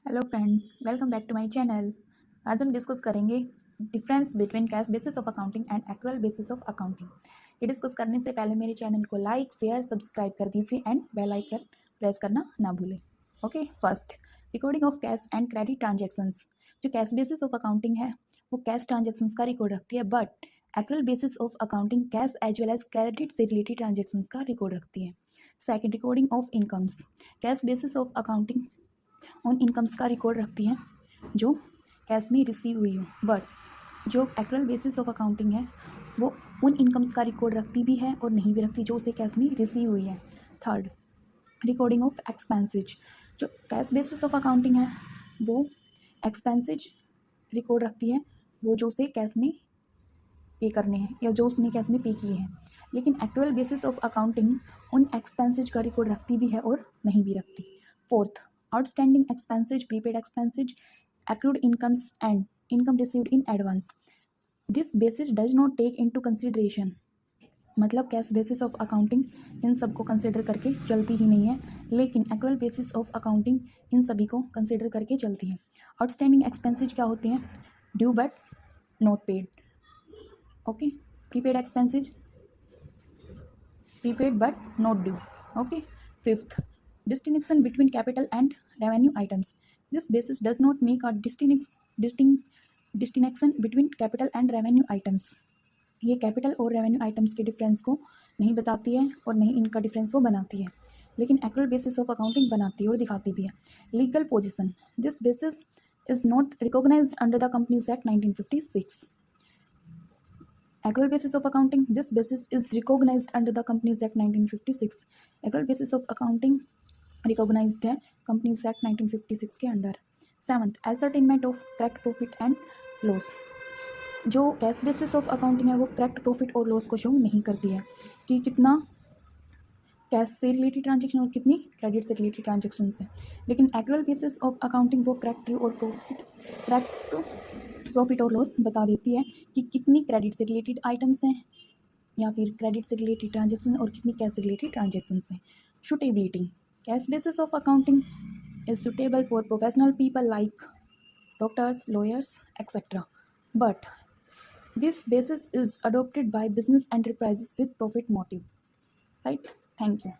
Hello friends, welcome back to my channel. आज हम discuss करेंगे difference between cash basis of accounting and accrual basis of accounting. ये discuss करने से पहले मेरे चैनल को लाइक, शेयर, सब्सक्राइब कर दीजिए एंड बेल आइकन प्रेस करना ना भूलें। Okay, first recording of cash and credit transactions. जो कैश बेसिस ऑफ अकाउंटिंग है वो कैश ट्रांजेक्शन्स का रिकॉर्ड रखती है, but accrual basis of accounting cash as well as credit से रिलेटेड ट्रांजेक्शन्स का रिकॉर्ड रखती है। Second, recording of incomes. Cash basis of accounting उन इनकम्स का रिकॉर्ड रखती है जो कैश में रिसीव हुई हो, बट जो एक्रुअल बेसिस ऑफ अकाउंटिंग है वो उन इनकम्स का रिकॉर्ड रखती भी है और नहीं भी रखती जो उसे कैश में रिसीव हुई है। Third, recording of expenses. जो कैश बेसिस ऑफ अकाउंटिंग है वो एक्सपेंसेज रिकॉर्ड रखती है, वो जो उसे कैश में पे करने हैं या जो उसने कैश में पे किए हैं। लेकिन एक्रुअल बेसिस ऑफ अकाउंटिंग उन एक्सपेंसेज का रिकॉर्ड रखती भी है और नहीं भी रखती। Fourth, outstanding expenses, prepaid expenses, accrued incomes and income received in advance. This basis does not take into consideration। मतलब कैश बेसिस ऑफ अकाउंटिंग इन सब को कंसिडर करके चलती ही नहीं है, लेकिन एक्रुअल बेसिस ऑफ अकाउंटिंग इन सभी को कंसिडर करके चलती है। आउटस्टैंडिंग एक्सपेंसेज क्या होते हैं? Due but not paid. Okay, prepaid expenses, prepaid but not due. Okay. Fifth, distinction between capital and revenue items. This basis does not make a distinction between capital and revenue items. ये capital और revenue items के difference को नहीं बताती है और नहीं इनका डिफरेंस वो बनाती है, लेकिन एक्रुअल बेसिस ऑफ अकाउंटिंग बनाती है और दिखाती भी है। Legal position, this basis is not recognised under the companies act 1956। Accrual basis of accounting, this basis is recognized under the Companies Act 1956। Accrual basis of accounting recognized है Companies Act 1956 के under. Seventh, ascertainment of correct profit and loss। जो cash basis of accounting है वो correct profit और loss को show नहीं करती है कि कितना कैश से रिलेटेड ट्रांजेक्शन और कितनी क्रेडिट से रिलेटेड ट्रांजेक्शन है, लेकिन एक्रुअल बेसिस ऑफ अकाउंटिंग वो करेक्ट प्रॉफिट और लॉस बता देती है कि कितनी क्रेडिट से रिलेटेड आइटम्स हैं या फिर क्रेडिट से रिलेटेड ट्रांजेक्शन और कितनी कैश से रिलेटेड ट्रांजेक्शन हैं। Suitability, cash basis of accounting is suitable for professional people like doctors, lawyers, etcetera, but this basis is adopted by business enterprises with profit motive, right? Thank you.